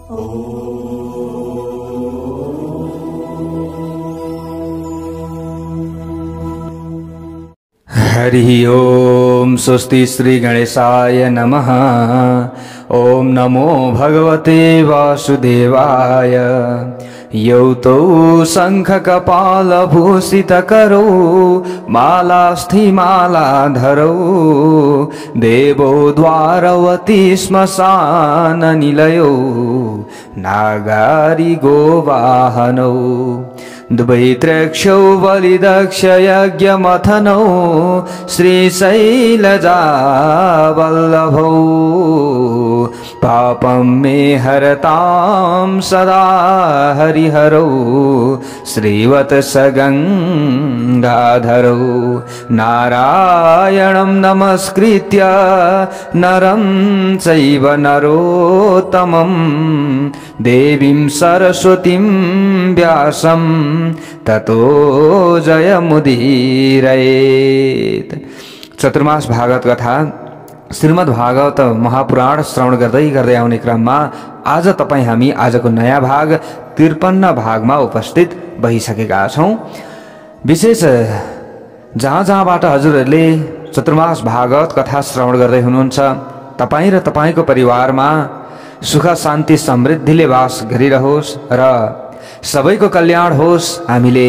हरि ओम स्वस्ति श्री गणेशाय नमः। ओम नमो भगवते वासुदेवाय। यौतौ शंख कपाल भूषित करो मालास्थि मालाधरौ देवो द्वारवती श्मशान निलयो नागारी गोवाहनौ द्वैत्रक्षौ बलिदक्ष यज्ञमथनौ श्रीशैलजा वल्लभौ पापं मे हरतां सदा हरिहरौ श्रीवत्सगंगाधरौ नारायणं नमस्कृत्य नरं चैव नरोत्तमं देवीं सरस्वतीं व्यासं ततो जयमुदीरयेत्। चतुर्मास भागवत कथा श्रीमद् भागवत महापुराण श्रवण गर्दै गर्दै आउने क्रममा आज तपाई हामी आजको नयाँ भाग 53 भागमा उपस्थित भइसकेका छौं। विशेष जहाँ जहाँबाट हजुरहरूले चतुर्मास भागवत कथा श्रवण गर्दै हुनुहुन्छ तपाई र तपाईको परिवारमा सुख शान्ति समृद्धिले वास गरिरहोस् र सबैको कल्याण होस्, हामीले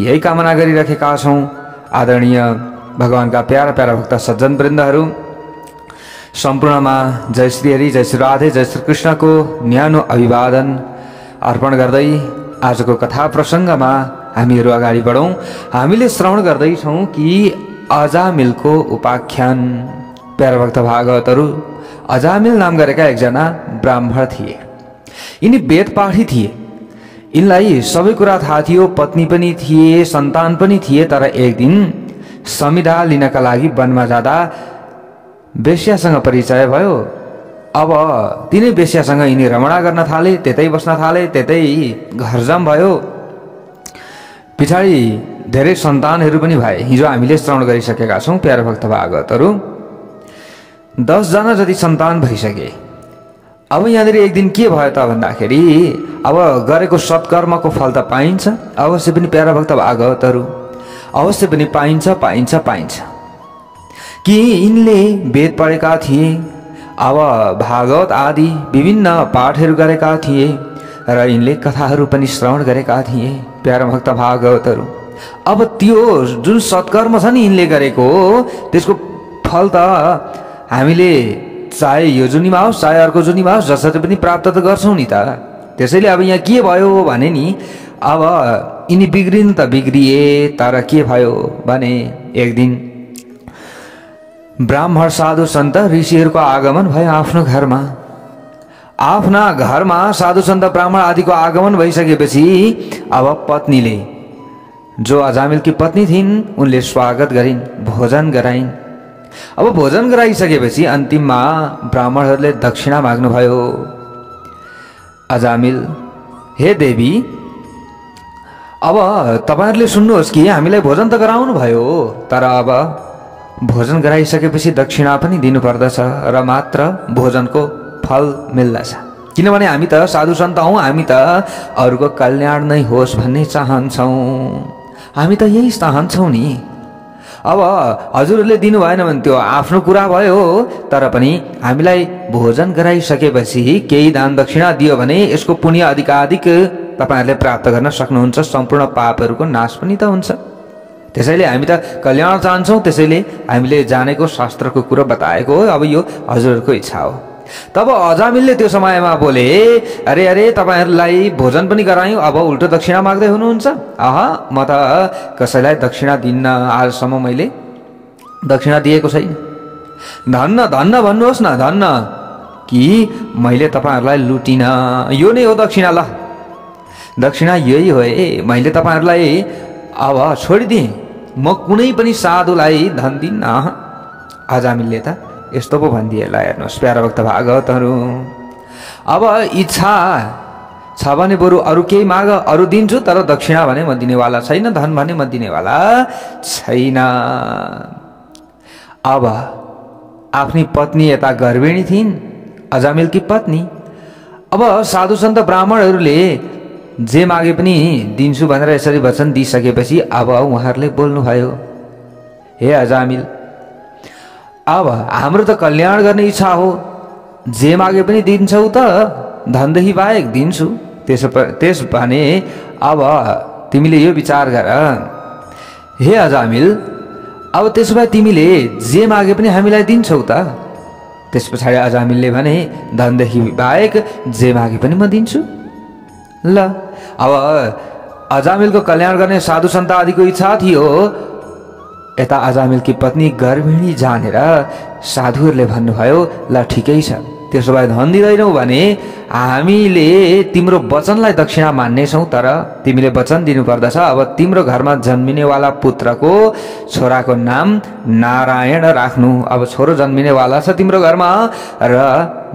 यही कामना गरिरहेका छौं। आदरणीय भगवानका प्यारा प्यारा भक्त सज्जन वृन्दहरू सम्पूर्णमा जय श्री हरि, जय श्री राधे, जय श्री कृष्णको न्यानो अभिवादन अर्पण गर्दै आजको कथा प्रसङ्गमा हामीहरू अगाडि बढौं। हामीले श्रवण गर्दै छौं कि अजामिलको उपाख्यान। प्यारा भक्त भागवतहरू, अजामिल नाम गरेका एकजना ब्राह्मण थिए। यिनी वेदपाठी थिए। यिनलाई सबै कुरा थाहा थियो, पत्नी पनि थिए, सन्तान पनि थिए। तर एक दिन समिधा लिनका लागि वनमा जाँदा वेश्यासँग परिचय भयो। अब तिनै वेश्यासँग यिनी रमणा गर्न थाले, त्यतै बस्न थाले, त्यतै घरजम भयो। पछाडि धेरै सन्तानहरू पनि भए। हिजो हामीले श्रवण गरिसकेका छौं प्यारा भक्त भागवतहरू, 10 जना जति सन्तान भइसके। अब यहाँनिर एक दिन के भयो त भन्दाखेरि अब गरेको सत्कर्मको फल त पाइन्छ, अवश्य पनि प्यारा भक्त भागवतहरू, अवश्य पनि पाइन्छ पाइन्छ पाइन्छ। कि यिनले वेद पढेका थिए, अब भागवत आदि विभिन्न पाठहरू गरेका थिए र यिनले कथाहरू पनि श्रवण गरेका थिए प्यारा भक्त भागवतहरू। अब त्यो जुन सत्कर्म छ नि यिनले गरेको, त्यसको फल त हामीले चाहे यो जुनीमा होस् चाहे अर्को जुनीमा होस् जसरी पनि प्राप्त त गर्छौं नि त। त्यसैले अब यहाँ के भयो भने नि, अब यिनी बिग्रिन त बिग्रिए, तर के भयो भने एक दिन ब्राह्मण साधु सन्त ऋषिहरूको आगमन भयो आफ्नो घरमा। आफ्ना घरमा साधु सन्त ब्राह्मण आदिको आगमन भइसकेपछि अब पत्नीले, जो अजामिलकी पत्नी थिइन्, उनले स्वागत गरिन्, भोजन गराइन्। अब भोजन गराइसकेपछि अन्तिममा ब्राह्मणहरूले दक्षिणा माग्नुभयो। अजामिल, हे देवी, अब तपाईहरुले सुन्नुहोस् कि हामीलाई भोजन त गराउनु भयो, तर अब भोजन गराइसकेपछि दक्षिणा पनि दिनु पर्दछ र मात्र भोजनको फल मिल्दछ। किनभने हामी त साधु सन्त हौं, हामी त अरूको कल्याण नै होस् भन्ने चाहन्छौं, हामी त यही चाहन्छौं नि। अब हजुरहरूले दिनु भएन भने त्यो आफ्नो कुरा भयो, तर पनि हामीलाई भोजन गराइसकेपछि केही दान दक्षिणा दियो भने यसको पुण्य अधिकाधिक तपाईहरुले प्राप्त गर्न सक्नुहुन्छ, सम्पूर्ण पापहरूको नाश पनि त हुन्छ। त्यसैले हामी त कल्याण चाहन्छौं, त्यसैले हामीले जानेको शास्त्रको कुरा बताएको हो। अब यो हजुरहरूको इच्छा हो। तब अजामिलले त्यो समयमा बोले, अरे अरे तपाईहरुलाई भोजन पनि गरायौं, अब उल्टो दक्षिणा माग्दै हुनुहुन्छ? आहा, म त कसैलाई दक्षिणा दिन्न, आजसम्म मैले दक्षिणा दिएको छैन। धन्न धन्न भन्नुहोस् न, धन्न कि मैले तपाईहरुलाई लुटिन, यो नै हो दक्षिणा। ल, दक्षिणा यही हो, मैले तपाईहरुलाई अब छोडिदिएँ, म कुनै पनि साधुलाई धन दिन्न। अजामिलले त यस्तो पो भनिदिए। ल हेर्नुहोस् प्यारा भक्त भागवतहरू, अब इच्छा छ भने बरु अरू केही माग, अरू दिन्छु, तर दक्षिणा भने म दिनेवाला छैन, धन भने म दिनेवाला छैन। अब आफ्नी पत्नी यता गर्भिणी थिइन्, अजामिलकी पत्नी। अब साधु सन्त ब्राह्मणहरूले जे मागे पनि दिन्छु भनेर यसरी वचन दिइसकेपछि अब उहाँहरूले बोल्नुभयो, हे अजामिल, अब हाम्रो त कल्याण गर्ने इच्छा हो, जे मागे पनि दिन्छौ त, धनदेखि बाहेक दिन्छु। त्यस भने अब तिमीले यो विचार गर, हे अजामिल, अब त्यसो भए तिमीले जे मागे पनि हामीलाई दिन्छौ त? त्यस पछाडि अजामिलले भने, धनदेखि बाहेक जे मागे पनि म दिन्छु। ल, अब अजामिलको कल्याण गर्ने साधु सन्त आदिको इच्छा थियो। यता अजामिलकी पत्नी गर्भिणी जानेर साधुहरूले भन्नुभयो, ल ठिकै छ, त्यसो भए धन दिँदैनौ भने हामीले तिम्रो वचनलाई दक्षिणा मान्नेछौँ, तर तिमीले वचन दिनुपर्दछ अब तिम्रो घरमा जन्मिनेवाला पुत्रको छोराको नाम नारायण राख्नु। अब छोरो जन्मिनेवाला छ तिम्रो घरमा र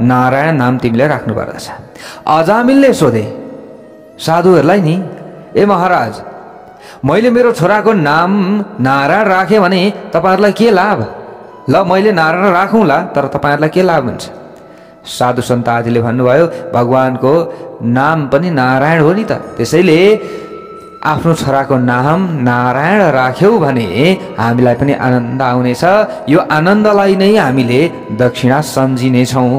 नारायण नाम तिमीले राख्नु पर्दछ। अजामिलले सोधे साधुहरूलाई नि, ए महाराज, मैले मेरो छोराको नाम नारायण राखेँ भने तपाईँहरूलाई के लाभ? ल, मैले नारायण राखौँला, तर तपाईँहरूलाई के लाभ हुन्छ? साधु सन्त आदिले भन्नुभयो, भगवानको नाम पनि नारायण हो नि त, त्यसैले आफ्नो छोराको नाम नारायण राख्यौ भने हामीलाई पनि आनन्द आउनेछ। यो आनन्दलाई नै हामीले दक्षिणा सम्झिनेछौँ।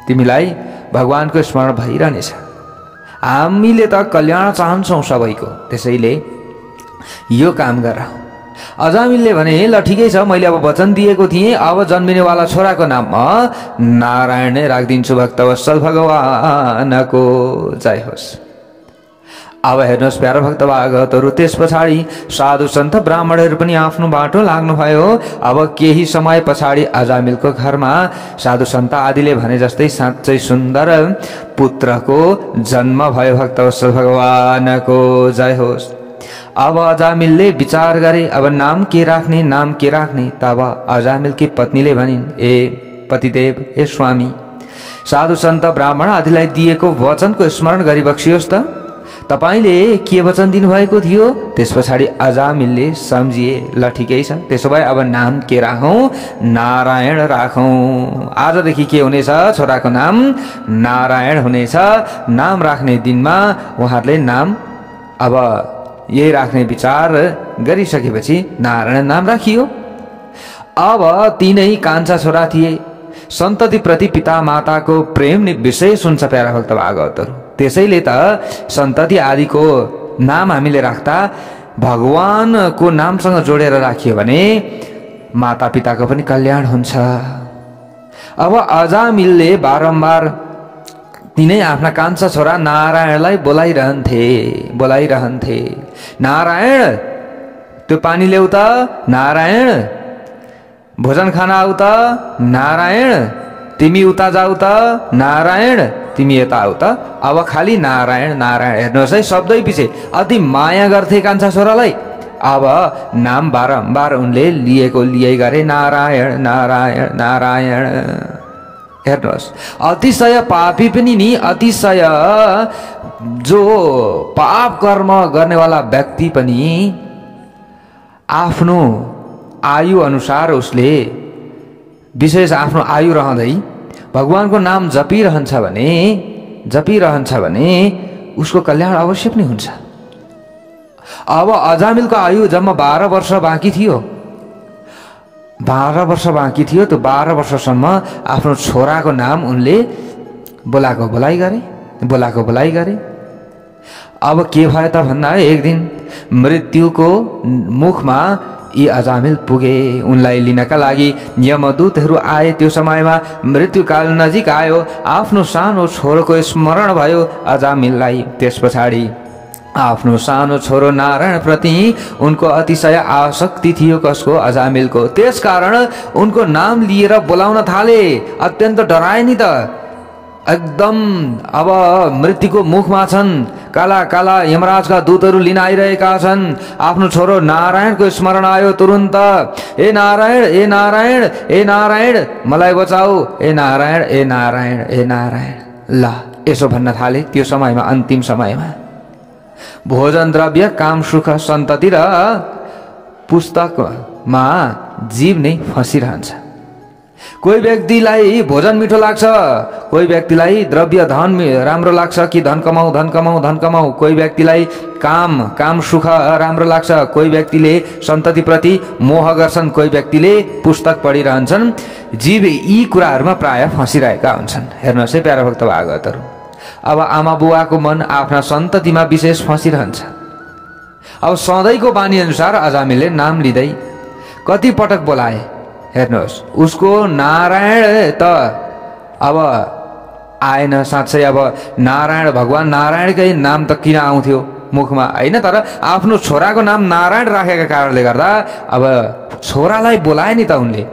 तिमीलाई भगवानको स्मरण भइरहनेछ। हामीले त कल्याण चाहन्छौँ सबैको, त्यसैले यो काम गर। अजामिलले भने, ल ठिकै छ, मैले अब वचन दिएको थिएँ, अब जन्मिनेवाला छोराको नाममा नारायण नै राखिदिन्छु। भक्तवत्सल भगवानको जय होस्। अब हेर्नुहोस् प्यारो भक्त भागवतहरू, त्यस पछाडि साधु सन्त ब्राह्मणहरू पनि आफ्नो बाटो लाग्नुभयो। अब केही समय पछाडि अजामिलको घरमा साधु सन्त आदिले भने जस्तै साँच्चै सुन्दर पुत्रको जन्म भयो। भक्तवत्सल भगवानको जय होस्। अब अजामिलले विचार गरे, अब नाम के राख्ने, नाम के राख्ने? तब अजामिलकी पत्नीले भनिन्, ए पतिदेव, ए स्वामी, साधु सन्त ब्राह्मण आदिलाई दिएको वचनको स्मरण गरिबक्सियोस् त। तपाईँले के वचन दिनुभएको थियो? त्यस पछाडि अजामिलले सम्झिए, ल ठिकै छ, त्यसो भए अब नाम के राखौँ? नारायण राखौँ। आजदेखि के हुनेछ? छोराको नाम नारायण हुनेछ। नाम राख्ने दिनमा उहाँहरूले नाम अब यही राख्ने विचार गरिसकेपछि नारायण नाम राखियो। अब तीनै कान्छा छोरा थिए। सन्ततिप्रति पिता माताको प्रेम नि विशेष हुन्छ प्यारा भक्त भागवतहरू। त्यसैले त सन्तति आदिको नाम हामीले राख्दा भगवानको नामसँग जोडेर राखियो भने माता पिताको पनि कल्याण हुन्छ। अब अजामिलले बारम्बार तिनै आफ्ना कान्छा छोरा नारायणलाई बोलाइरहन्थे। नारायण, त्यो पानी ल्याउ त। नारायण, भोजन खाना आऊ त। नारायण, तिमी उता जाऊ त। नारायण, तिमी यता आऊ त। अब खाली नारायण नारायण। हेर्नुहोस् है, शब्दै पछि अति माया गर्थे कान्छा छोरालाई। अब नाम बारम्बार उनले लिए गरे, नारायण नारायण नारायण। हेर्नुहोस्, अतिशय पापी पनि नि, अतिशय जो पाप कर्म गर्नेवाला व्यक्ति पनि आफ्नो आयु अनुसार उसले विशेष आफ्नो आयु रहँदै भगवानको नाम जपिरहन्छ भने उसको कल्याण अवश्य पनि हुन्छ। अब अजामिलको आयु जम्मा 12 वर्ष बाँकी थियो। 12 वर्ष बाँकी थियो। त्यो 12 वर्षसम्म आफ्नो छोराको नाम उनले बोलाएको बोलाइ गरे। अब के भयो त भन्दा एक दिन मृत्युको मुखमा यी अजामिल पुगे। उनलाई लिनका लागि यमदूतहरू आए। त्यो समयमा मृत्युकाल नजिक आयो। आफ्नो सानो छोरोको स्मरण भयो अजामिललाई। त्यस पछाडि आफ्नो सानो छोरो नारायण प्रति उनको अतिशय आसक्ति थियो। कसको? अजामिलको। त्यसकारण उनको नाम लिएर बोलाउन थाले। अत्यन्त डराए नि त, एकदम। अब मृत्युको मुखमा छन्। काला काला यमराजका दूतहरू लिन आइरहेका छन्। आफ्नो छोरो नारायणको स्मरण आयो तुरुन्त। ए नारायण, ए नारायण, ए नारायण, मलाई बचाऊ। ए नारायण, ए नारायण, ए नारायण। ल, यसो भन्न थाले। त्यो समयमा, अन्तिम समयमा भोजन द्रव्य, काम, सुख, सन्तति र पुस्तकमा जीव नै फसिरहन्छ। कोही व्यक्तिलाई भोजन मिठो लाग्छ, कोही व्यक्तिलाई द्रव्य धन राम्रो लाग्छ कि धन कमाऊ धन कमाऊ धन कमाऊ, कोही व्यक्तिलाई काम सुख राम्रो लाग्छ, कोही व्यक्तिले सन्ततिप्रति मोह गर्छन्, कोही व्यक्तिले पुस्तक पढिरहन्छन्। जीव यी कुराहरूमा प्राय फँसिरहेका हुन्छन्। हेर्नुहोस् है प्यारा भक्त भागवतहरू, अब आमा बुवाको मन आफ्ना सन्ततिमा विशेष फँसिरहन्छ। अब सधैँको बानी अनुसार अजामिलले नाम लिँदै कति पटक बोलाए। हेर्नुहोस्, उसको नारायण त अब आएन। साँच्चै अब नारायण, भगवान नारायणकै नाम त किन आउँथ्यो मुखमा, होइन? तर आफ्नो छोराको नाम नारायण राखेका कारणले गर्दा अब छोरालाई बोलाए नि त उनले।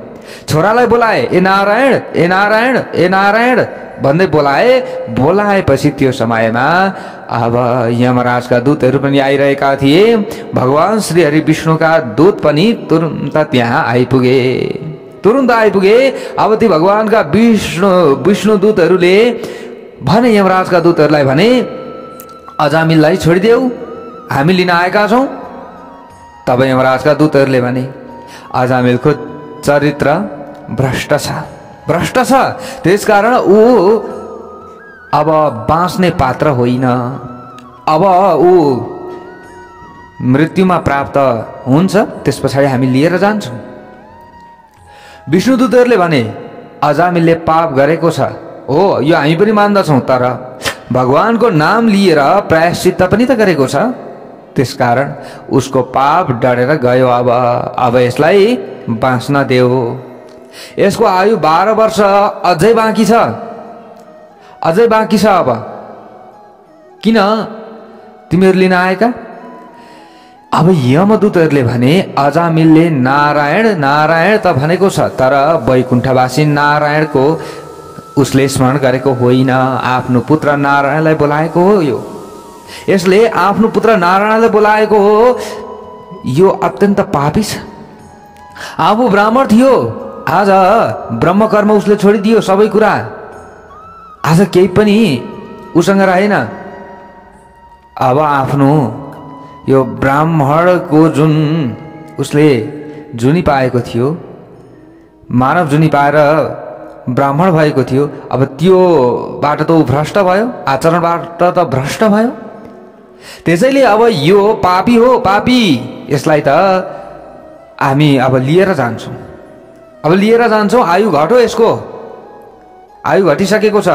छोरालाई बोलाए, ए नारायण ए नारायण ए नारायण भन्दै बोलाएपछि त्यो समयमा अब यमराजका दूतहरू पनि आइरहेका थिए। भगवान श्री हरि विष्णुका दूत पनि तुरुन्त त्यहाँ आइपुगे। अब ती भगवानका विष्णु दूतहरूले भने, यमराजका दूतहरूलाई भने, अजामिललाई छोडिदेऊ, हामी लिन आएका छौँ। तब यमराजका दूतहरूले भने, अजामिलको चरित्र भ्रष्ट छ, त्यसकारण ऊ अब बाँच्ने पात्र होइन, अब ऊ मृत्युमा प्राप्त हुन्छ, त्यस पछाडि हामी लिएर जान्छौँ। विष्णुदूतहरूले भने, अजामिलले पाप गरेको छ हो, यो हामी पनि मान्दछौँ, तर भगवानको नाम लिएर प्रायश्चित्त पनि त गरेको छ, त्यसकारण उसको पाप डढेर गयो। अब यसलाई बाँच्न देऊ। यसको आयु 12 वर्ष अझै बाँकी छ। अब किन तिमीहरू लिन आएका? अब यमदूतहरूले भने, अजामिलले नारायण नारायण त भनेको छ, तर वैकुण्ठवासी नारायणको उसले स्मरण गरेको होइन, आफ्नो पुत्र नारायणलाई बोलाएको हो। यसले आफ्नो पुत्र नारायणलाई बोलाएको हो। यो अत्यन्त पापी छ। आफू ब्राह्मण थियो, आज ब्रह्मकर्म उसले छोडिदियो, सबै कुरा आज केही पनि उसँग रहेन। अब आफ्नो यो ब्राह्मणको जुन उसले जुनी पाएको थियो, मानव जुनी पाएर ब्राह्मण भएको थियो, अब त्योबाट त ऊ भ्रष्ट भयो, आचरणबाट त भ्रष्ट भयो। त्यसैले अब यो पापी हो, पापी, यसलाई त हामी अब लिएर जान्छौँ। आयु घट्यो, यसको आयु घटिसकेको छ।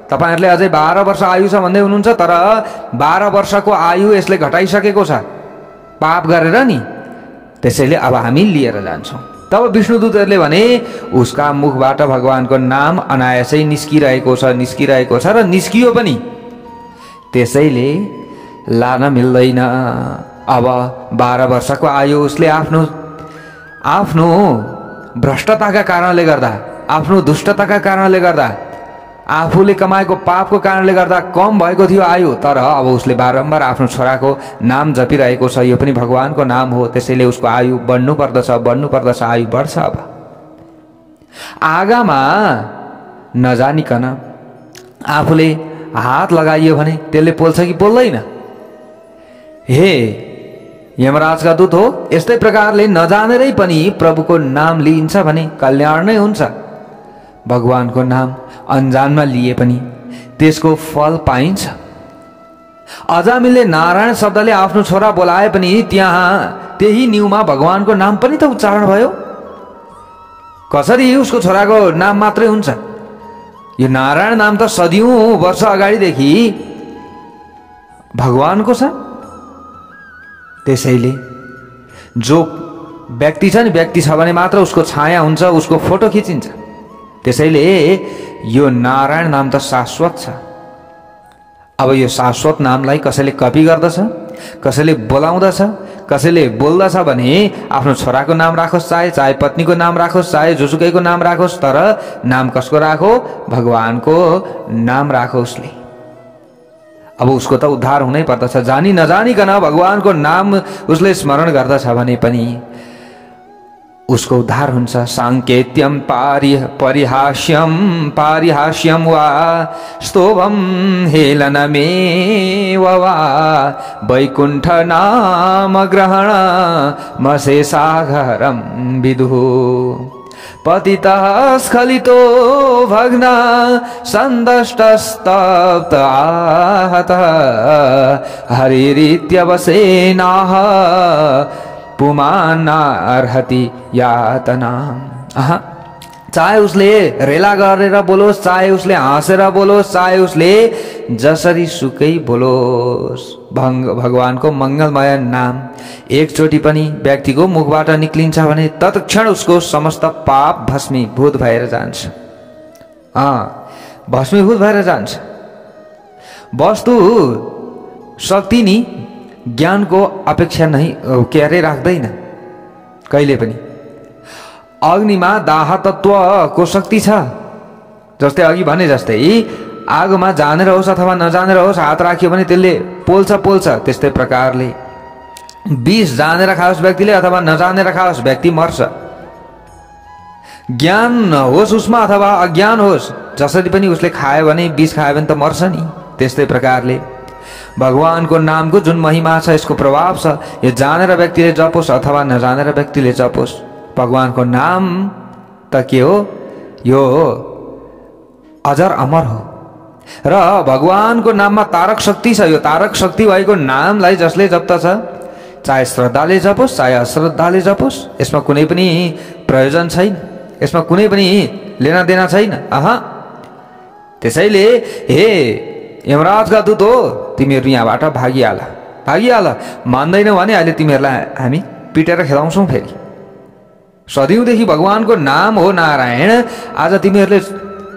तपाईहरुले अझै 12 वर्ष आयु छ भन्दै हुनुहुन्छ, तर 12 वर्षको आयु यसले घटाइसकेको छ पाप गरेर नि। त्यसैले अब हामी लिएर जान्छौँ। तब विष्णुदूतहरूले भने, उसका मुखबाट भगवानको नाम अनायासै निस्किरहेको छ र निस्कियो पनि, त्यसैले लान मिल्दैन। अब 12 वर्षको आयु उसले आफ्नो भ्रष्टताका कारणले गर्दा, आफ्नो दुष्टताका कारणले गर्दा, आफूले कमाएको पापको कारणले गर्दा कम भएको थियो आयु, तर अब उसले बारम्बार आफ्नो छोराको नाम जपिरहेको छ। यो पनि भगवानको नाम हो, त्यसैले उसको आयु बढ्नु पर्दछ, आयु बढ्छ। अब आगामा नजानिकन आफूले हात लगाइयो भने त्यसले पोल्छ कि पोल्दैन? हे यमराजका दूत हो, यस्तै प्रकारले नजानेरै पनि प्रभुको नाम लिइन्छ भने कल्याण नै हुन्छ। भगवानको नाम अन्जानमा लिए पनि त्यसको फल पाइन्छ। अजामिलले नारायण शब्दले आफ्नो छोरा बोलाए पनि त्यहाँ त्यही न्युमा भगवानको नाम पनि त उच्चारण भयो। कसरी उसको छोराको नाम मात्रै हुन्छ? यो नारायण नाम त सदियौं वर्ष अगाडिदेखि भगवानको छ। त्यसैले जो व्यक्ति छ नि, व्यक्ति छ भने मात्र उसको छाया हुन्छ, उसको फोटो खिचिन्छ। त्यसैले यो नारायण नाम त शाश्वत छ। अब यो शाश्वत नामलाई कसैले कपी गर्दछ, कसैले बोलाउँदछ, कसैले बोल्दछ भने आफ्नो छोराको नाम राखोस्, चाहे पत्नीको नाम राखोस्, चाहे जोसुकैको नाम राखोस्, तर नाम कसको राखो? भगवानको नाम राखो उसले। अब उसको त उद्धार हुनै पर्दछ। जानी नजानिकन भगवानको नाम उसले स्मरण गर्दछ भने पनि उसको उद्धार हुन्छ। सांकेत्यम पारिहास्यम वा स्तोभम हेलनमेव वा वैकुण्ठ नाम ग्रहण मशेषाघरम विदुः। पतितः स्खलितो भग्न सन्दष्टस्तप्त आहतः हरिरित्यवसेनाः पुमानार्हति यातनाम्। चाहे उसले रेला गरेर बोलोस्, चाहे उसले हाँसेर बोलोस्, चाहे उसले जसरी सुकै बोलोस्, भगवानको मङ्गलमय नाम एकचोटि पनि व्यक्तिको मुखबाट निक्लिन्छ भने तत्क्षण उसको समस्त पाप भस्मीभूत भएर जान्छ। भस्मीभूत भएर जान्छ। वस्तु शक्ति नि ज्ञानको अपेक्षा नै राख्दैन कहिले पनि। अग्निमा दाह तत्वको शक्ति छ। जस्तै अघि भने जस्तै आगोमा जानेर होस् अथवा नजानेर होस् हात राख्यो भने त्यसले पोल्छ। त्यस्तै प्रकारले विष जानेर खाओस् व्यक्तिले अथवा नजानेर खाओस् व्यक्ति मर्छ। ज्ञान होस् उसमा अथवा अज्ञान होस्, जसरी पनि उसले खायो भने विष खायो भने त मर्छ नि। त्यस्तै प्रकारले भगवानको नामको जुन महिमा छ, यसको प्रभाव छ, यो जानेर व्यक्तिले जपोस् अथवा नजानेर व्यक्तिले जपोस्, भगवानको नाम त के हो, यो अजर अमर हो। र भगवानको नाममा तारक शक्ति छ। यो तारक शक्ति भएको नामलाई जसले जप्दछ, चाहे श्रद्धाले जपोस् चाहे अश्रद्धाले जपोस्, यसमा कुनै पनि प्रयोजन छैन, यसमा कुनै पनि लेना देना छैन। त्यसैले हे यमराजका दूत हो, तिमीहरू यहाँबाट भागिहाल। मान्दैनौ भने अहिले तिमीहरूलाई हामी पिटेर खेलाउँछौँ। फेरि सदियौँदेखि भगवानको नाम हो नारायण। आज तिमीहरूले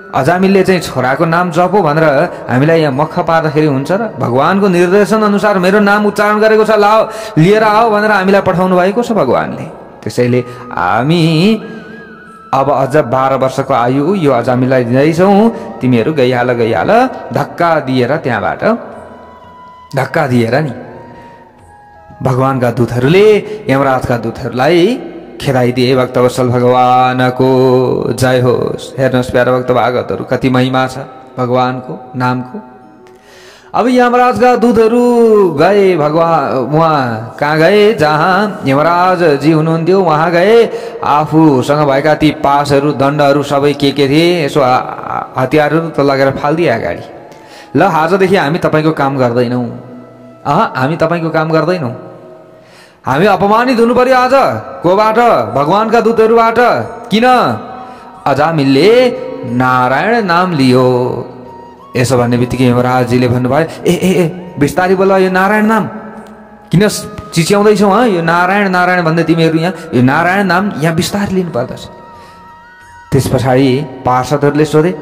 अजामिलले चाहिँ छोराको नाम जपो भनेर हामीलाई यहाँ मख पार्दाखेरि हुन्छ र? भगवानको निर्देशन अनुसार मेरो नाम उच्चारण गरेको छ, लाओ लिएर आओ भनेर हामीलाई पठाउनु भएको छ भगवानले। त्यसैले हामी अब अझ 12 वर्षको आयु यो अजामिललाई दिँदैछौँ, तिमीहरू गइहाल। धक्का दिएर नि भगवानका दूतहरूले यमराजका दूतहरूलाई खेदाइदिए। भक्तवत्सल भगवानको जय होस्। हेर्नुहोस् प्यारा भक्त भागवतहरू, कति महिमा छ भगवानको नामको। अब यमराजका दूतहरू गए वहाँ कहाँ गए, जहाँ यमराज जी हुनुहुन्थ्यो वहाँ गए। आफूसँग भएका ती पासहरू दण्डहरू सबै के थिए, यसो हतियारहरू त लगेर फालिदिए अगाडि। ल आजदेखि हामी तपाईँको काम गर्दैनौँ, हामी तपाईँको काम गर्दैनौँ, हामी अपमानित हुनु पर्यो आज। कोबाट? भगवानका दूतहरूबाट। किन? अजामिलले नारायण नाम लियो। यसो भन्ने बित्तिकै यमराजजीले भन्नुभयो, ए बिस्तारी बोल, यो नारायण नाम किन चिच्याउँदैछौ? यो नारायण भन्दै तिमीहरू यहाँ यो नारायण नाम यहाँ बिस्तारै लिनु पर्दछ। त्यस पछाडि पार्षदहरूले सोधे,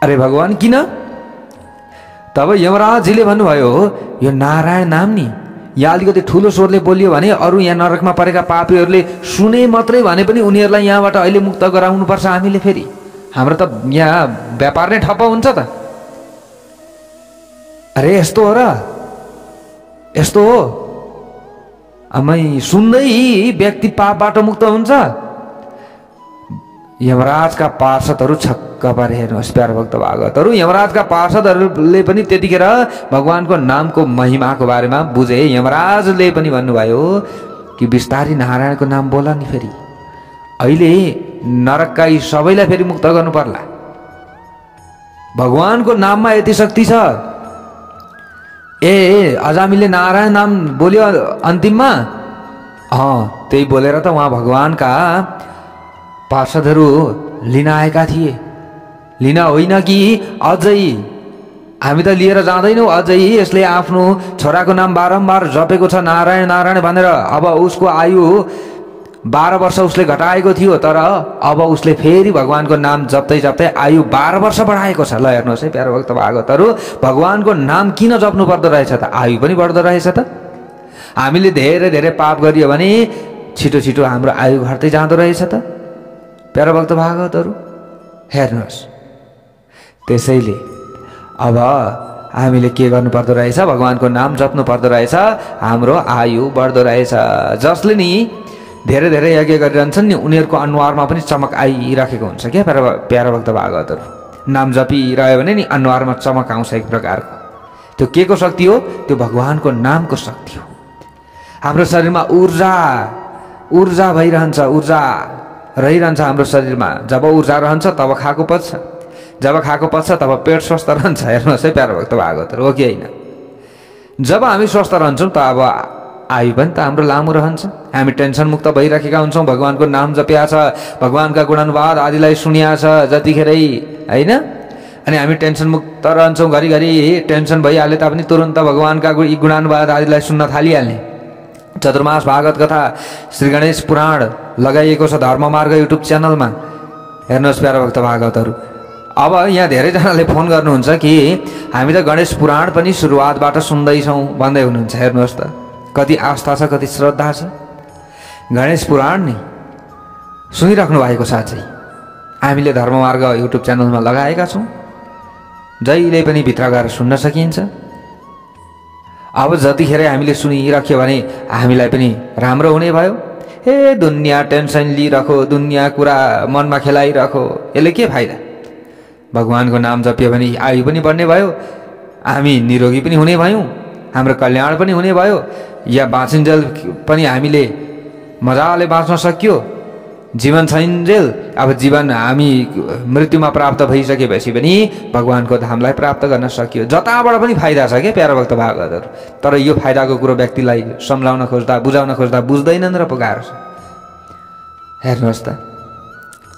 अरे भगवान किन? तब यमराजजीले भन्नुभयो, यो नारायण नाम नि यहाँ अलिकति ठुलो स्वरले बोलियो भने अरू यहाँ नरकमा परेका पापीहरूले सुने मात्रै भने पनि उनीहरूलाई यहाँबाट अहिले मुक्त गराउनुपर्छ हामीले। फेरि हाम्रो त यहाँ व्यापार नै ठप्प हुन्छ त। अरे यस्तो हो र? यस्तो हो? आमै सुन्दै व्यक्ति पापबाट मुक्त हुन्छ? यमराजका पार्षदहरू छक्क परे। हेर्नुहोस् प्यारा भक्त भागवतहरू, यमराजका पार्षदहरूले पनि त्यतिखेर भगवानको नामको महिमाको बारेमा बुझे। यमराजले पनि भन्नुभयो कि बिस्तारी नारायणको नाम बोला नि। फेरि अहिले नरकका यी सबैलाई फेरि मुक्त गर्नु पर्ला। भगवानको नाममा यति शक्ति छ। अजामिलले नारायण नाम बोल्यो अन्तिममा, त्यही बोलेर त उहाँ भगवानका पार्षदहरू लिन आएका थिए। लिन होइन कि अझै हामी त लिएर जाँदैनौँ, अझै यसले आफ्नो छोराको नाम बारम्बार जपेको छ नारायण भनेर। अब उसको आयु 12 वर्ष उसले घटाएको थियो, तर अब उसले फेरि भगवानको नाम जप्दै आयु 12 वर्ष बढाएको छ। ल हेर्नुहोस् है प्यारो भक्त भागवतहरू, भगवानको नाम किन जप्नु पर्दो रहेछ त? आयु पनि बढ्दो रहेछ त। हामीले धेरै पाप गरियो भने छिटो हाम्रो आयु घट्दै जाँदो रहेछ त प्यारो भक्त भागवतहरू। हेर्नुहोस्, त्यसैले अब हामीले के गर्नु पर्दो रहेछ? भगवानको नाम जप्नु पर्दो रहेछ, हाम्रो आयु बढ्दो रहेछ। जसले नि धेरै यज्ञ गरिरहन्छन् नि उनीहरूको अनुहारमा पनि चमक आइराखेको हुन्छ क्या प्यारो भक्त भागवतहरू। नाम जपिरह्यो भने नि अनुहारमा चमक आउँछ एक प्रकारको। त्यो के को शक्ति हो? त्यो भगवानको नामको शक्ति हो। हाम्रो शरीरमा ऊर्जा भइरहन्छ, ऊर्जा रहिरहन्छ हाम्रो शरीरमा। जब ऊर्जा रहन्छ तब खाएको पच्छ, जब खाएको पच्छ तब पेट स्वस्थ रहन्छ। हेर्नुहोस् है प्यारो भक्त भागवतहरु, हो कि होइन? जब हामी स्वस्थ रहन्छौँ त अब आयु पनि त हाम्रो लामो रहन्छ। हामी टेन्सन मुक्त भइराखेका हुन्छौँ, भगवानको नाम जपिया छ, भगवानका गुणानुवाद आदिलाई सुनिया छ जतिखेरै, होइन? अनि हामी टेन्सन मुक्त रहन्छौँ, घरिघरि टेन्सन भइहाले तापनि तुरन्त भगवानका गुणानुवाद आदिलाई सुन्न थालिहाल्ने। चतुर्मास भागवत कथा श्री गणेश पुराण लगाइएको छ धर्ममार्ग युट्युब च्यानलमा, हेर्नुहोस् प्यारो भक्त भागवतहरु। अब यहाँ धेरैजनाले फोन गर्नुहुन्छ कि हामी त गणेश पुराण पनि सुरुवातबाट सुन्दैछौँ भन्दै हुनुहुन्छ। हेर्नुहोस् त कति आस्था छ, कति श्रद्धा छ। गणेश पुराण नि सुनिराख्नु भएको साथै हामीले धर्ममार्ग युट्युब च्यानलमा लगाएका छौँ, जहिले पनि भित्र गएर सुन्न सकिन्छ। अब जतिखेर हामीले सुनिराख्यो भने हामीलाई पनि राम्रो हुने भयो। हे दुनियाँ टेन्सन लिइराखो, दुनियाँ कुरा मनमा खेलाइराखो, यसले के फाइदा? भगवानको नाम जप्यो भने आयु पनि बढ्ने भयो, हामी निरोगी पनि हुने भयौँ, हाम्रो कल्याण पनि हुने भयो, या बाँचिन्जेल पनि हामीले मजाले बाँच्न सक्यो। जीवन छैन्जेल अब जीवन हामी मृत्युमा प्राप्त भइसकेपछि पनि भगवानको धामलाई प्राप्त गर्न सकियो। जताबाट पनि फाइदा छ के प्यारो भक्त भागवतहरु। तर यो फाइदाको कुरो व्यक्तिलाई सम्झाउन खोज्दा, बुझाउन खोज्दा बुझ्दैनन् र पुकार्छ। हेर्नुहोस् त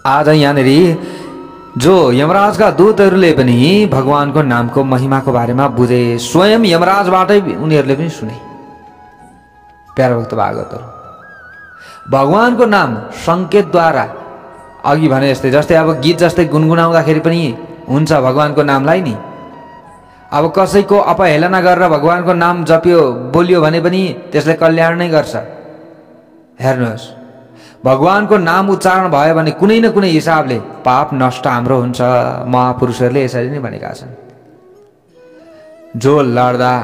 आज यहाँनिर जो यमराजका दूतहरूले पनि भगवानको नामको महिमाको बारेमा बुझे, स्वयं यमराजबाटै उनीहरूले पनि सुने। प्यारो भक्त भागवतहरु, भगवानको नाम संकेतद्वारा अघि भने जस्तै अब गीत जस्तै गुनगुनाउँदाखेरि पनि हुन्छ भगवानको नामलाई नि। अब कसैको अपहेलना गरेर भगवानको नाम जप्यो बोल्यो भने पनि त्यसले कल्याण नै गर्छ। हेर्नुहोस्, भगवानको नाम उच्चारण भयो भने कुनै न कुनै हिसाबले पाप नष्ट हाम्रो हुन्छ। महापुरुषहरूले यसरी नै भनेका छन्। जो लड्दा,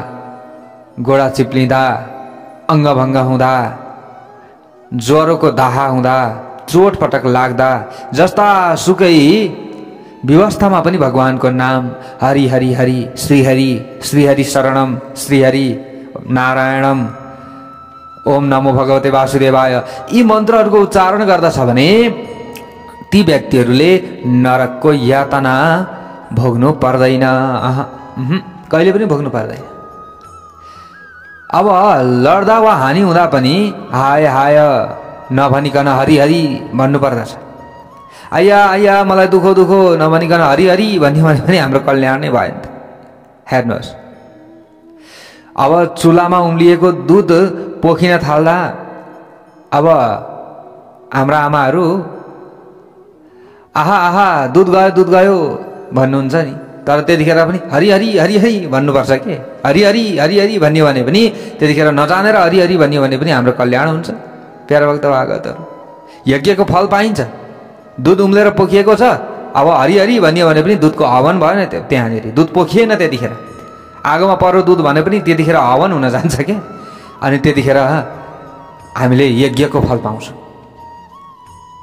गोडा चिप्लिँदा, अङ्गभङ्ग हुँदा, ज्वरोको दाहा हुँदा, चोटपटक लाग्दा, जस्ता सुकै व्यवस्थामा पनि भगवानको नाम हरि हरि हरि श्री हरि शरणम श्री हरि नारायणम ओम नमो भगवते वासुदेवाय यी मन्त्रहरूको उच्चारण गर्दछ भने ती व्यक्तिहरूले नरकको यातना भोग्नु पर्दैन। कहिले पनि भोग्नु पर्दैन। अब लड्दा वा हानि हुँदा पनि हाय हाय नभनिकन हरि हरि भन्नु पर्दछ। आया आया मलाई दुखो दुखो नभनिकन हरि हरि भन्यो भने पनि हाम्रो कल्याण नै भयो नि त। हेर्नुहोस्, अब चुलामा उम्लिएको दुध पोखिन थाल्दा अब हाम्रा आमाहरू आहा आहा दुध गयो भन्नुहुन्छ नि। तर त्यतिखेर पनि हरि हरि हरि हरि भन्नुपर्छ के। हरि हरि हरि हरि भन्यो भने पनि त्यतिखेर नजानेर हरि हरि भन्यो भने पनि हाम्रो कल्याण हुन्छ। प्यारो भक्त भागवतहरु, यज्ञको फल पाइन्छ। दुध उम्लेर पोखिएको छ, अब हरि हरि भन्यो भने पनि दुधको हवन भएन त्यहाँनिर। दुध पोखिएन त्यतिखेर, आगोमा पर्यो दुध भने पनि त्यतिखेर हवन हुन जान्छ के। अनि त्यतिखेर हामीले यज्ञको फल पाउँछौँ।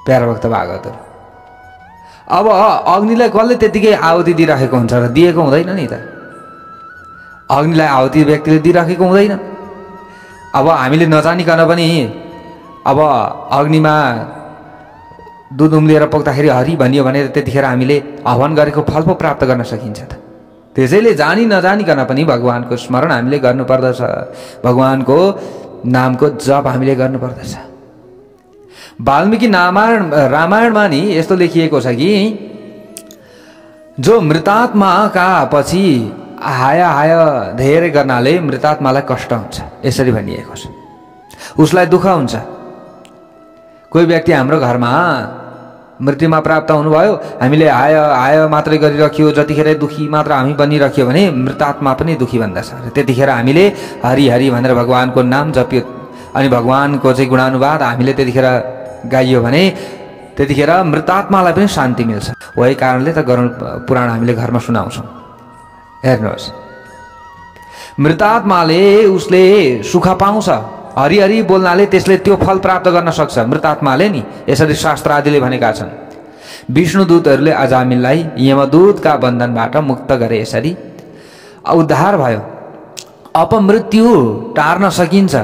प्यारो भक्त भागवतहरु, अब अग्निलाई कसले त्यतिकै आहुति दिइराखेको हुन्छ र दिएको हुँदैन नि त। अग्निलाई आहुति व्यक्तिले दिइराखेको हुँदैन। अब हामीले नजानिकन पनि अब अग्निमा दुध उम्लिएर पोख्दाखेरि हरि भनियो भने त्यतिखेर हामीले हवन गरेको फल पो प्राप्त गर्न सकिन्छ त। त्यसैले जानी नजानिकन पनि भगवानको स्मरण हामीले गर्नुपर्दछ। भगवानको नामको जप हामीले गर्नुपर्दछ। वाल्मीकि रामायणमा नि यस्तो लेखिएको छ कि जो मृतात्माका पछि हाया हाया धेरै गर्नाले मृतात्मालाई कष्ट हुन्छ, यसरी भनिएको छ। उसलाई दुःख हुन्छ। कोही व्यक्ति हाम्रो घरमा मृत्युमा प्राप्त हुनुभयो, हामीले हाय हाय मात्रै गरिराख्यो, जतिखेर दुखी मात्र हामी बनिराख्यो भने मृतात्मा पनि दुखी बन्दछ। त्यतिखेर हामीले हरि हरि भनेर भगवानको नाम जप्यो अनि भगवानको चाहिँ गुणानुवाद हामीले त्यतिखेर गाइयो भने त्यतिखेर मृतात्मालाई पनि शान्ति मिल्छ। वही कारणले त गरुड पुराण हामीले घरमा सुनाउँछौँ। हेर्नुहोस्, मृतात्माले उसले सुख पाउँछ। हरि हरि बोल्नाले त्यसले त्यो फल प्राप्त गर्न सक्छ मृतात्माले नि। यसरी शास्त्र आदिले भनेका छन्। विष्णुदूतहरूले अजामिललाई यमदूतका बन्धनबाट मुक्त गरे। यसरी उद्धार भयो। अपमृत्यु टार्न सकिन्छ।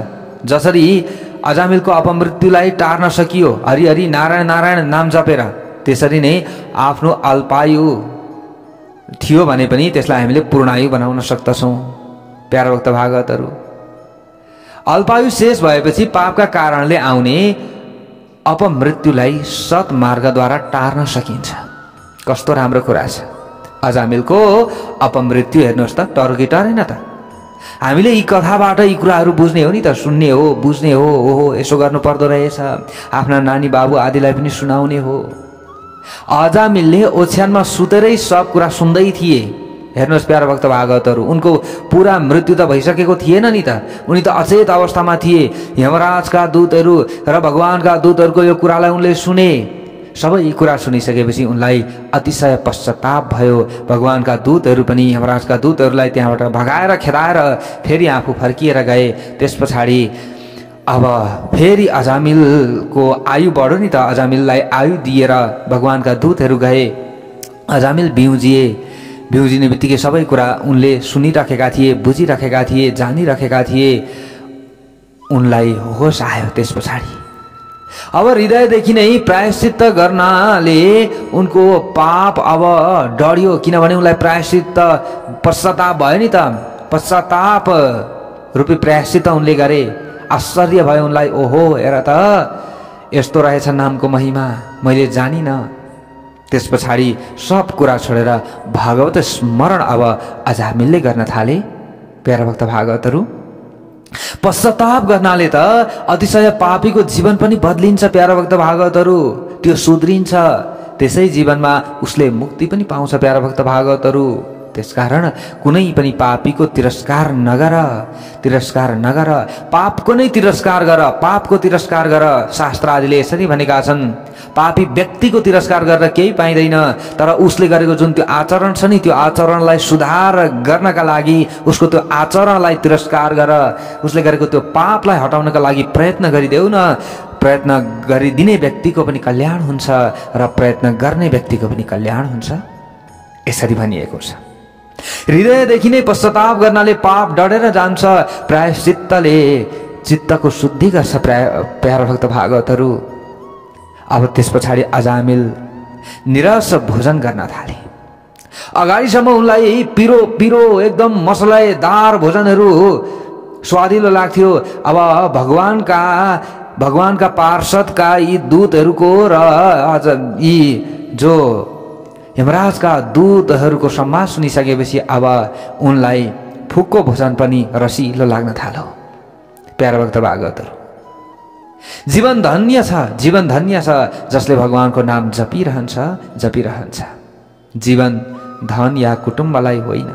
जसरी अजामिलको अपमृत्युलाई टार्न सकियो हरि हरि नारायण नारायण नाम जपेर। त्यसरी नै आफ्नो अल्पायु थियो भने पनि त्यसलाई हामीले पूर्णायु बनाउन सक्दछौँ। प्यारा भक्त भागवतहरू, अल्पायु शेष भएपछि पापका कारणले आउने अपमृत्युलाई सत्मार्गद्वारा टार्न सकिन्छ। कस्तो राम्रो कुरा छ। अजामिलको अपमृत्यु हेर्नुहोस् त, टर्की टरेन त। हामीले यी कथाबाट यी कुराहरू बुझ्ने हो नि त, सुन्ने हो, बुझ्ने हो। ओहो यसो गर्नु पर्दो रहेछ, आफ्ना नानी बाबु आदिलाई पनि सुनाउने हो। अजामिलले ओछ्यानमा सुतेरै सब कुरा सुन्दै थिए। हेर्नुहोस् प्यारा भक्त भागवतहरू, उनको पुरा मृत्यु त भइसकेको थिएन नि त, उनी त अचेत अवस्थामा थिए। यमराजका दूतहरू र भगवानका दूतहरूको यो कुरालाई उनले सुने। सबै कुरा सुनिसकेपछि उनलाई अतिशय पश्चाताप भयो। भगवानका दूतहरू पनि यमराजका दूतहरूलाई त्यहाँबाट भगाएर खेदाएर फेरि आफू फर्किएर गए। त्यस पछाडि अब फेरि अजामिलको आयु बढ्यो नि त, अजामिललाई आयु दिएर भगवानका दूतहरू गए। अजामिल बिउजिए। बिउजिने बित्तिकै सबै कुरा उनले सुनिराखेका थिए, बुझिराखेका थिए, जानिराखेका थिए। उनलाई होस आयो। त्यस पछाडि अब हृदयदेखि नै प्रायश्चित्त गर्नाले उनको पाप अब डढ्यो, किनभने उनलाई प्रायश्चित्त पश्चाताप भयो नि त। पश्चाताप रूपी प्रायश्चित्त उनले गरे। आश्चर्य भयो उनलाई, ओहो हेर त यस्तो रहेछ नामको महिमा, मैले जानिनँ। त्यस पछाडि सब कुरा छोडेर भागवत स्मरण अब अजामिलले गर्न थाले। प्यारा भक्त भागवतहरू, पश्चाताप गर्नाले त अतिशय पापीको जीवन पनि बदलिन्छ। प्यारा भक्त भागवतहरू, त्यो सुध्रिन्छ। त्यसै जीवनमा उसले मुक्ति पनि पाउँछ। प्यारा भक्त भागवतहरू, त्यसकारण कुनै पनि पापीको तिरस्कार नगर, तिरस्कार नगर। पापको नै तिरस्कार गर, पापको तिरस्कार गर। शास्त्र आदिले यसरी भनेका छन्, पापी व्यक्तिको तिरस्कार गरेर केही पाइँदैन, तर उसले गरेको जुन त्यो आचरण छ नि, त्यो आचरणलाई सुधार गर्नका लागि उसको त्यो आचरणलाई तिरस्कार गर। उसले गरेको त्यो पापलाई हटाउनका लागि प्रयत्न गरिदेऊ न। प्रयत्न गरिदिने व्यक्तिको पनि कल्याण हुन्छ र प्रयत्न गर्ने व्यक्तिको पनि कल्याण हुन्छ, यसरी भनिएको छ। हृदयदेखि नै पश्चाताप गर्नाले पाप डढेर जान्छ। प्रायश्चित्तले चित्तको शुद्धि गर्छ। प्यारा भक्त भागवतहरू, अब त्यस पछाडि अजामिल निरस भोजन गर्न थाले। अगाडिसम्म उनलाई पिरो पिरो एकदम मसलादार भोजनहरू स्वादिलो लाग्थ्यो। अब भगवानका पार्षदका यी दूतहरूको र अझ यी जो यमराजका दूतहरूको सम्मान सुनिसकेपछि अब उनलाई फुक्को भोजन पनि रसिलो लाग्न थाल्यो। प्यारा भक्त भागवतहरू, जीवन धन्य छ, जीवन धन्य छ जसले भगवानको नाम जपिरहन्छ, जपिरहन्छ। जीवन धन या कुटुम्बलाई होइन,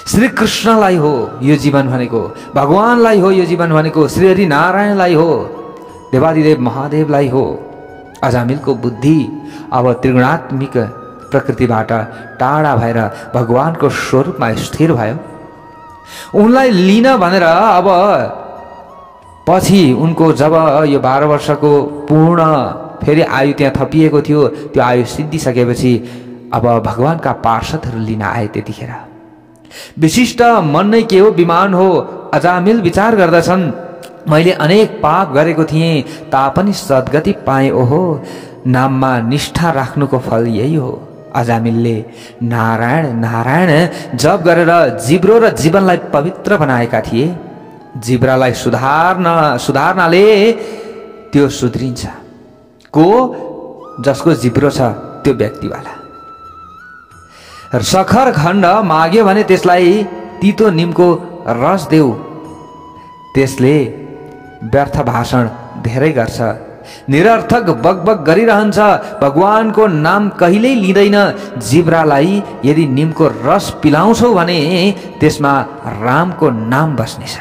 श्री कृष्णलाई हो यो जीवन भनेको, भगवानलाई हो यो जीवन भनेको, श्री हरि नारायणलाई हो, देवादिदेव महादेवलाई हो। अजामिलको बुद्धि अब त्रिगुणात्मिक प्रकृतिबाट टाढा भएर भगवानको स्वरूपमा स्थिर भयो। उनलाई लिन भनेर अब पछि उनको जब यो 12 वर्षको पूर्ण फेरि आयु त्यहाँ थपिएको थियो, त्यो आयु सिद्धिसकेपछि अब भगवानका पार्षदहरू लिन आए। त्यतिखेर विशिष्ट मन नै के हो, विमान हो। अजामिल विचार गर्दछन्, मैले अनेक पाप गरेको थिएँ तापनि सद्गति पाएँ। ओहो, नाममा निष्ठा राख्नुको फल यही हो। अजामिलले नारायण नारायण जप गरेर जिब्रो र जीवनलाई पवित्र बनाएका थिए। जिब्रालाई सुधार्नाले त्यो सुध्रिन्छ। को जसको जिब्रो छ त्यो व्यक्तिवाला। सखर खण्ड माग्यो भने त्यसलाई तितो निमको रस देऊ, त्यसले व्यर्थ भाषण धेरै गर्छ, निरर्थक बकबक गरिरहन्छ, भगवानको नाम कहिल्यै लिँदैन। जिब्रालाई यदि निमको रस पिलाउँछौ भने त्यसमा रामको नाम बस्नेछ।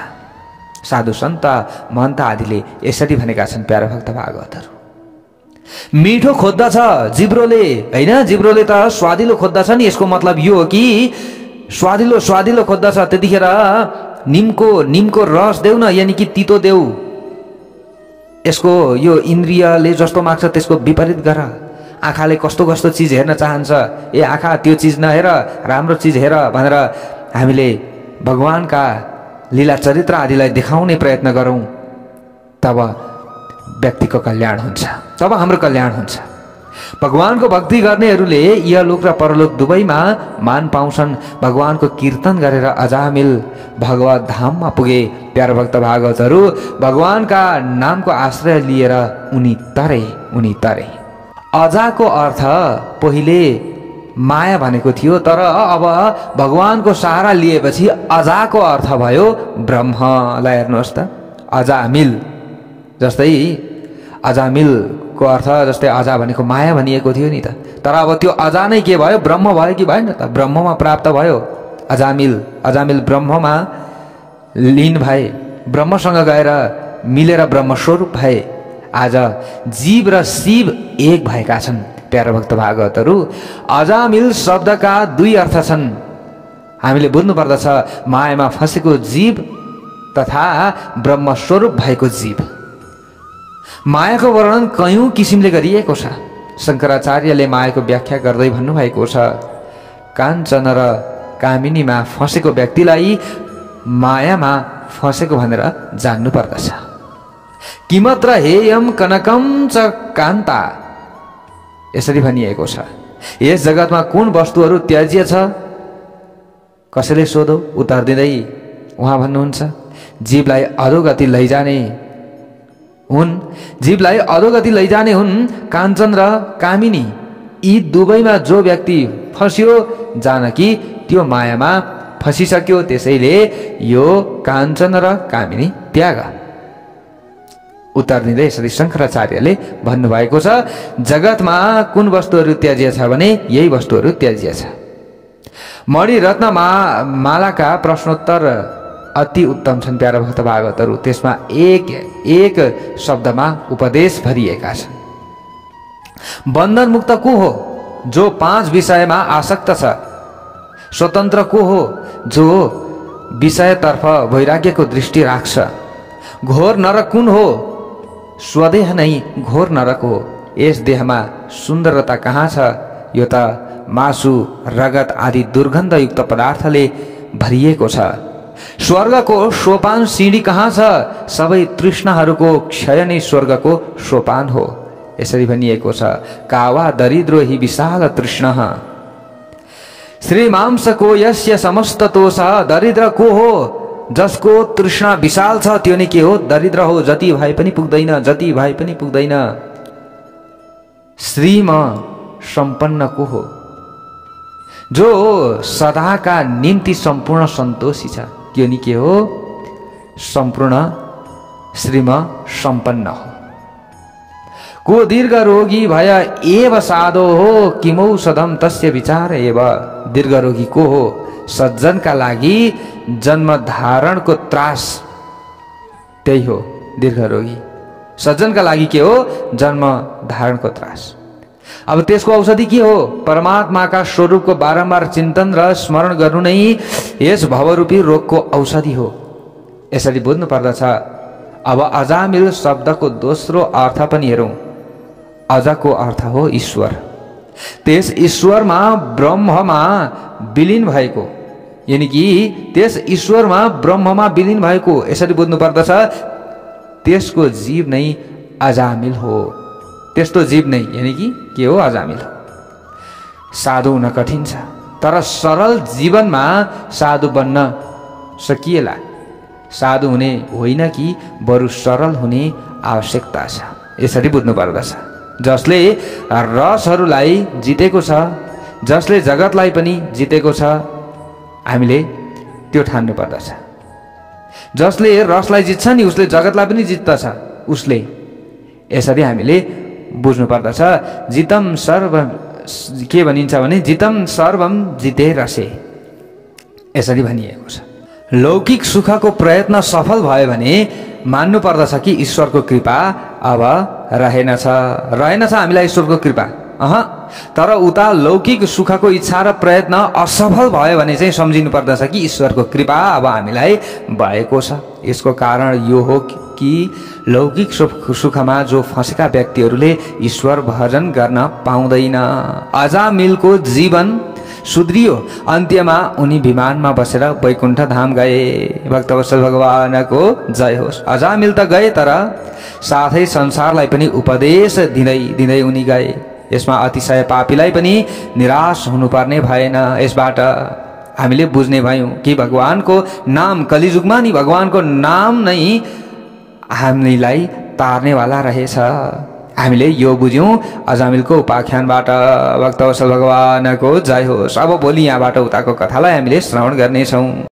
साधु सन्त महन्त आदिले यसरी भनेका छन्। प्यारा भक्त भागवतहरू, मिठो खोज्दछ जिब्रोले होइन, जिब्रोले त स्वादिलो खोज्दछ नि। यसको मतलब यो हो कि स्वादिलो स्वादिलो खोज्दछ, त्यतिखेर निमको रस देऊ न, यानि कि तितो देऊ। यसको यो इन्द्रियले जस्तो माग्छ त्यसको विपरीत गर। आँखाले कस्तो कस्तो चिज हेर्न चाहन्छ, ए आँखा त्यो चिज नहेर, राम्रो चिज हेर भनेर हामीले भगवानका लीला चरित्र आदिलाई देखाउने प्रयत्न गरौँ। तब व्यक्तिको कल्याण हुन्छ, तब हाम्रो कल्याण हुन्छ। भगवानको भक्ति गर्नेहरूले यहलोक र परलोक दुवैमा मान पाउँछन्। भगवानको कीर्तन गरेर अजामिल भगवत धाममा पुगे। प्यारा भक्त भागवतहरू, भगवानका नामको आश्रय लिएर उनी तरे। अजाको अर्थ पहिले माया भनेको थियो, तर अब भगवानको सहारा लिएपछि अजाको अर्थ भयो ब्रह्मलाई। हेर्नुहोस् त, अजामिल जस्तै अजामिलको अर्थ जस्तै अजा भनेको माया भनिएको थियो नि त, तर अब त्यो अजा नै के भयो, ब्रह्म भयो कि भएन त? ब्रह्ममा प्राप्त भयो। अजामिल ब्रह्ममा लीन भए, ब्रह्मसँग गएर मिलेर ब्रह्मस्वरूप भए। आज जीव र शिव एक भएका छन्। प्यारा भक्त भागवतहरू, अजामिल शब्दका दुई अर्थ छन्। हामीले बुझ्नु पर्दछ, मायामा फँसेको जीव तथा ब्रह्मस्वरूप भएको जीव। मायाको वर्णन कयौं किसिमले गरिएको छ। शङ्कराचार्यले मायाको व्याख्या गर्दै भन्नुभएको छ, काञ्चन र कामिनीमा फँसेको व्यक्तिलाई मायामा फँसेको भनेर जान्नु पर्दछ। किमत्र हेयम कनकम च कान्ता, यसरी भनिएको छ। यस जगतमा कुन वस्तुहरू त्याज्य छ कसैले सोधौ, उत्तर दिँदै उहाँ भन्नुहुन्छ, जीवलाई अधोगति लैजाने हुन् काञ्चन र कामिनी। यी दुवैमा जो व्यक्ति फस्यो जानकी त्यो मायामा फसिसक्यो, त्यसैले यो काञ्चन र कामिनी त्याग। उत्तर दिँदै यसरी शङ्कराचार्यले भन्नुभएको छ, जगतमा कुन वस्तुहरू त्याज्य छ भने यही वस्तुहरू त्याज्य छ। मणिरत्न मालाका प्रश्नोत्तर अति उत्तम छन् प्यारा भक्त भागवतहरू। त्यसमा एक शब्दमा उपदेश भरिएका छन्। बन्धन मुक्त को हो? जो 5 विषयमा आसक्त छ। स्वतन्त्र को हो? जो विषयतर्फ वैराग्यको दृष्टि राख्छ। घोर नरक कुन हो? स्वदेह नै घोर नरक हो। यस देहमा सुन्दरता कहाँ छ? यो त मासु, रगत आदि दुर्गन्धयुक्त पदार्थले भरिएको छ। स्वर्गको सोपान सिँढी कहाँ छ? सबै तृष्णाहरूको क्षय नै स्वर्गको सोपान हो। यसरी भनिएको छ, कावा दरिद्रो हि विशाल तृष्णः श्रीमांसको यस्य समस्त तोष। दरिद्र को हो? जसको तृष्णा विशाल छ, त्यो नै के हो? दरिद्र हो। जति भए पनि पुग्दैन। श्रीम सम्पन्न को हो? जो सदाका निम्ति सम्पूर्ण सन्तोषी छ, त्यो नि के हो? सम्पूर्ण श्रीम सम्पन्न हो। को दीर्घ रोगी भय एव साधो हो, किमौषधम तस्य विचार एव। दीर्घ रोगी को हो? सज्जनका लागि जन्म धारणको त्रास, त्यही हो दीर्घ रोगी। सज्जनका लागि के हो? जन्म धारणको त्रास। अब त्यसको औषधि के हो? परमात्माका स्वरूपको बारम्बार चिन्तन र स्मरण गर्नु नै यस भवरूपी रोगको औषधि हो। यसरी बुझ्नु पर्दछ। अब अजामिल शब्दको दोस्रो अर्थ पनि हेरौँ। अजाको अर्थ हो ईश्वर। त्यस ईश्वरमा ब्रह्ममा विलीन भएको, यानी कि त्यस ईश्वरमा ब्रह्ममा विलीन भएको, यसरी बुझ्नु पर्दछ। त्यसको जीव नै अजामिल हो। त्यस्तो जीव नै यानी कि के हो? अजामिल हो। साधु हुन कठिन छ, तर सरल जीवनमा साधु बन्न सकिएला। साधु हुने होइन कि बरु सरल हुने आवश्यकता छ। यसरी बुझ्नु पर्दछ। जसले रसहरूलाई जितेको छ, जसले जगतलाई पनि जितेको छ, हामीले त्यो ठान्नु पर्दछ। जसले रसलाई जित्छ नि उसले जगतलाई पनि जित्दछ उसले। यसरी हामीले बुझ्नु पर्दछ। जितम सर्व के भनिन्छ भने जितम सर्वम जिते रसे, यसरी भनिएको छ। लौकिक सुखको प्रयत्न सफल भयो भने मान्नु पर्दछ कि ईश्वरको कृपा अब रहेनछ हामीलाई ईश्वरको कृपा। तर उता लौकिक सुखको इच्छा र प्रयत्न असफल भयो भने चाहिँ सम्झिनु पर्दछ कि ईश्वरको कृपा अब हामीलाई भएको छ। यसको कारण यो हो कि लौकिक सुखमा जो फँसेका व्यक्तिहरूले ईश्वर भजन गर्न पाउँदैन। अजामिलको जीवन सुध्रियो। अन्त्यमा उनी विमानमा बसेर वैकुण्ठ धाम गए। भक्तवत्सल भगवानको जय होस्। अजामिल त गए तर साथै संसारलाई पनि उपदेश दिँदै दिँदै उनी गए। यसमा अतिशय पापीलाई पनि निराश हुनुपर्ने भएन। यसबाट हामीले बुझ्ने भयौँ कि भगवानको नाम कलिजुगमा नि भगवानको नाम नै हामीलाई तार्नेवाला रहेछ। हामीले यो बुझ्यौँ अजामिलको उपाख्यानबाट। भक्तवत्सल भगवानको जय होस्। अब भोलि यहाँबाट उताको कथालाई हामीले श्रवण गर्नेछौँ।